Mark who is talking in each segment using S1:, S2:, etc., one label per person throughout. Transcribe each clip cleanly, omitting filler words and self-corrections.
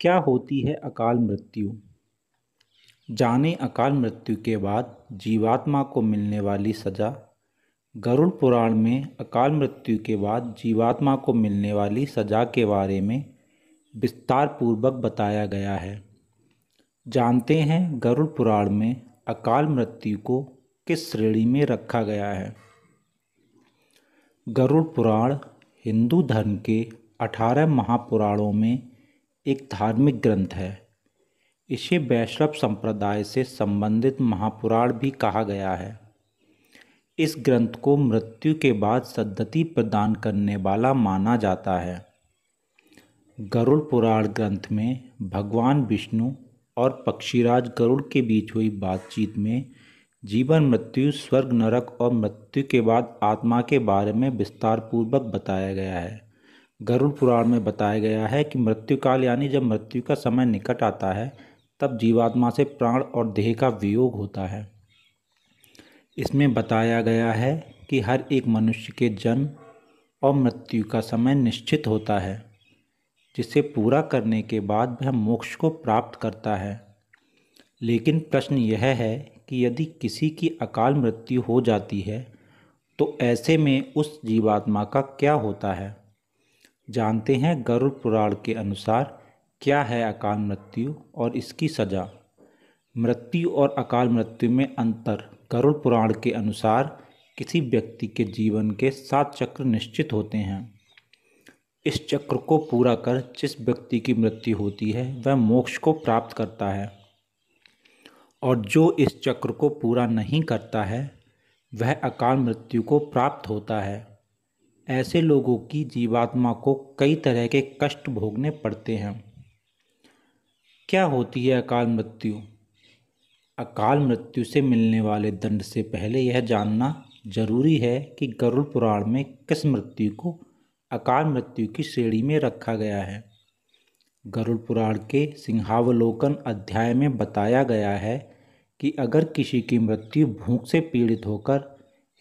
S1: क्या होती है अकाल मृत्यु? जाने अकाल मृत्यु के बाद जीवात्मा को मिलने वाली सजा। गरुड़ पुराण में अकाल मृत्यु के बाद जीवात्मा को मिलने वाली सजा के बारे में विस्तार पूर्वक बताया गया है। जानते हैं गरुड़ पुराण में अकाल मृत्यु को किस श्रेणी में रखा गया है। गरुड़ पुराण हिंदू धर्म के 18 महापुराणों में एक धार्मिक ग्रंथ है। इसे वैष्णव संप्रदाय से संबंधित महापुराण भी कहा गया है। इस ग्रंथ को मृत्यु के बाद सद्गति प्रदान करने वाला माना जाता है। गरुड़ पुराण ग्रंथ में भगवान विष्णु और पक्षीराज गरुड़ के बीच हुई बातचीत में जीवन, मृत्यु, स्वर्ग, नरक और मृत्यु के बाद आत्मा के बारे में विस्तार पूर्वक बताया गया है। गरुड़ पुराण में बताया गया है कि मृत्यु काल यानी जब मृत्यु का समय निकट आता है तब जीवात्मा से प्राण और देह का वियोग होता है। इसमें बताया गया है कि हर एक मनुष्य के जन्म और मृत्यु का समय निश्चित होता है, जिसे पूरा करने के बाद वह मोक्ष को प्राप्त करता है। लेकिन प्रश्न यह है कि यदि किसी की अकाल मृत्यु हो जाती है तो ऐसे में उस जीवात्मा का क्या होता है। जानते हैं गरुड़ पुराण के अनुसार क्या है अकाल मृत्यु और इसकी सजा। मृत्यु और अकाल मृत्यु में अंतर। गरुड़ पुराण के अनुसार किसी व्यक्ति के जीवन के 7 चक्र निश्चित होते हैं। इस चक्र को पूरा कर जिस व्यक्ति की मृत्यु होती है वह मोक्ष को प्राप्त करता है, और जो इस चक्र को पूरा नहीं करता है वह अकाल मृत्यु को प्राप्त होता है। ऐसे लोगों की जीवात्मा को कई तरह के कष्ट भोगने पड़ते हैं। क्या होती है अकाल मृत्यु? अकाल मृत्यु से मिलने वाले दंड से पहले यह जानना जरूरी है कि गरुड़ पुराण में किस मृत्यु को अकाल मृत्यु की श्रेणी में रखा गया है। गरुड़ पुराण के सिंहावलोकन अध्याय में बताया गया है कि अगर किसी की मृत्यु भूख से पीड़ित होकर,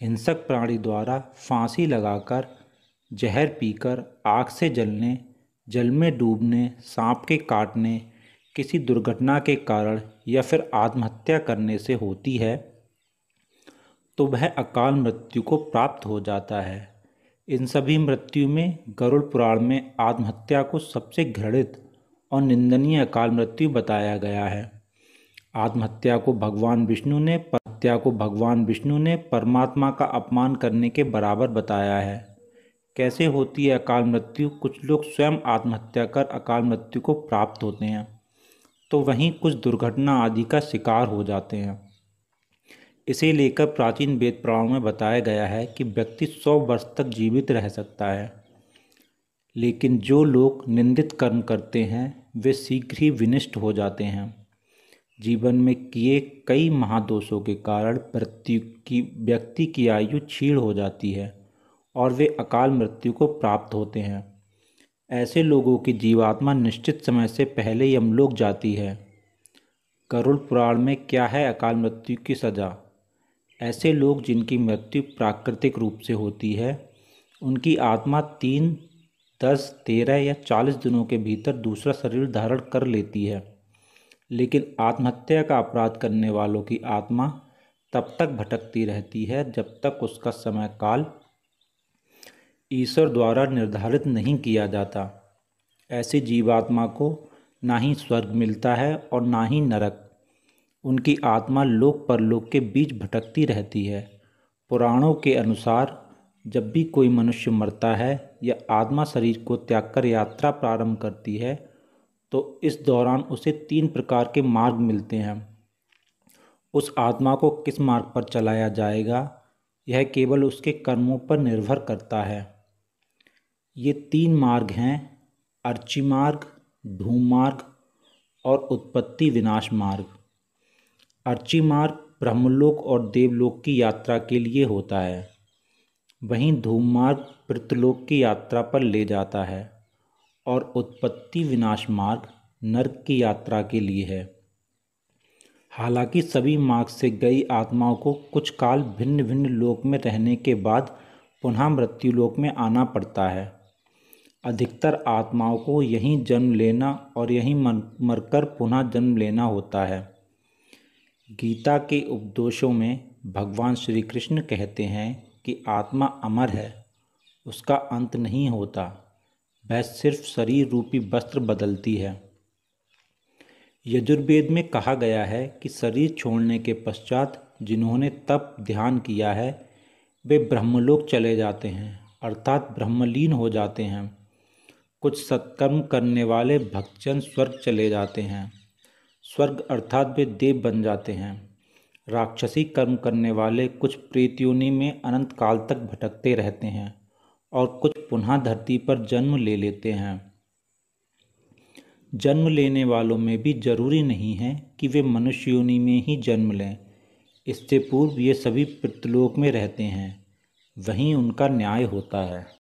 S1: हिंसक प्राणी द्वारा फांसी लगाकर, जहर पीकर, आग से जलने, जल में डूबने, सांप के काटने, किसी दुर्घटना के कारण या फिर आत्महत्या करने से होती है तो वह अकाल मृत्यु को प्राप्त हो जाता है। इन सभी मृत्यु में गरुड़ पुराण में आत्महत्या को सबसे घृणित और निंदनीय अकाल मृत्यु बताया गया है। आत्महत्या को भगवान विष्णु ने परमात्मा का अपमान करने के बराबर बताया है। कैसे होती है अकाल मृत्यु? कुछ लोग स्वयं आत्महत्या कर अकाल मृत्यु को प्राप्त होते हैं, तो वहीं कुछ दुर्घटना आदि का शिकार हो जाते हैं। इसे लेकर प्राचीन वेद पुराणों में बताया गया है कि व्यक्ति 100 वर्ष तक जीवित रह सकता है। लेकिन जो लोग निंदित कर्म करते हैं वे शीघ्र ही विनष्ट हो जाते हैं। जीवन में किए कई महादोषों के कारण व्यक्ति की आयु क्षीण हो जाती है और वे अकाल मृत्यु को प्राप्त होते हैं। ऐसे लोगों की जीवात्मा निश्चित समय से पहले यमलोक जाती है। गरुड़ पुराण में क्या है अकाल मृत्यु की सजा? ऐसे लोग जिनकी मृत्यु प्राकृतिक रूप से होती है, उनकी आत्मा 3, 10, 13 या 40 दिनों के भीतर दूसरा शरीर धारण कर लेती है। लेकिन आत्महत्या का अपराध करने वालों की आत्मा तब तक भटकती रहती है जब तक उसका समय काल ईश्वर द्वारा निर्धारित नहीं किया जाता। ऐसी जीवात्मा को ना ही स्वर्ग मिलता है और ना ही नरक। उनकी आत्मा लोक परलोक के बीच भटकती रहती है। पुराणों के अनुसार जब भी कोई मनुष्य मरता है या आत्मा शरीर को त्याग कर यात्रा प्रारंभ करती है तो इस दौरान उसे 3 प्रकार के मार्ग मिलते हैं। उस आत्मा को किस मार्ग पर चलाया जाएगा यह केवल उसके कर्मों पर निर्भर करता है। ये 3 मार्ग हैं: अर्ची मार्ग, धूम मार्ग और उत्पत्ति विनाश मार्ग। अर्ची मार्ग ब्रह्मलोक और देवलोक की यात्रा के लिए होता है, वहीं धूम मार्ग पितृलोक की यात्रा पर ले जाता है और उत्पत्ति विनाश मार्ग नरक की यात्रा के लिए है। हालांकि सभी मार्ग से गई आत्माओं को कुछ काल भिन्न भिन्न लोक में रहने के बाद पुनः मृत्यु लोक में आना पड़ता है। अधिकतर आत्माओं को यहीं जन्म लेना और यहीं मरकर पुनः जन्म लेना होता है। गीता के उपदेशों में भगवान श्री कृष्ण कहते हैं कि आत्मा अमर है, उसका अंत नहीं होता, वह सिर्फ शरीर रूपी वस्त्र बदलती है। यजुर्वेद में कहा गया है कि शरीर छोड़ने के पश्चात जिन्होंने तप ध्यान किया है वे ब्रह्मलोक चले जाते हैं, अर्थात ब्रह्मलीन हो जाते हैं। कुछ सत्कर्म करने वाले भक्तजन स्वर्ग चले जाते हैं, स्वर्ग अर्थात वे देव बन जाते हैं। राक्षसी कर्म करने वाले कुछ प्रेत योनि में अनंत काल तक भटकते रहते हैं और कुछ पुनः धरती पर जन्म ले लेते हैं। जन्म लेने वालों में भी जरूरी नहीं है कि वे मनुष्य योनि में ही जन्म लें। इससे पूर्व ये सभी पितृलोक में रहते हैं, वहीं उनका न्याय होता है।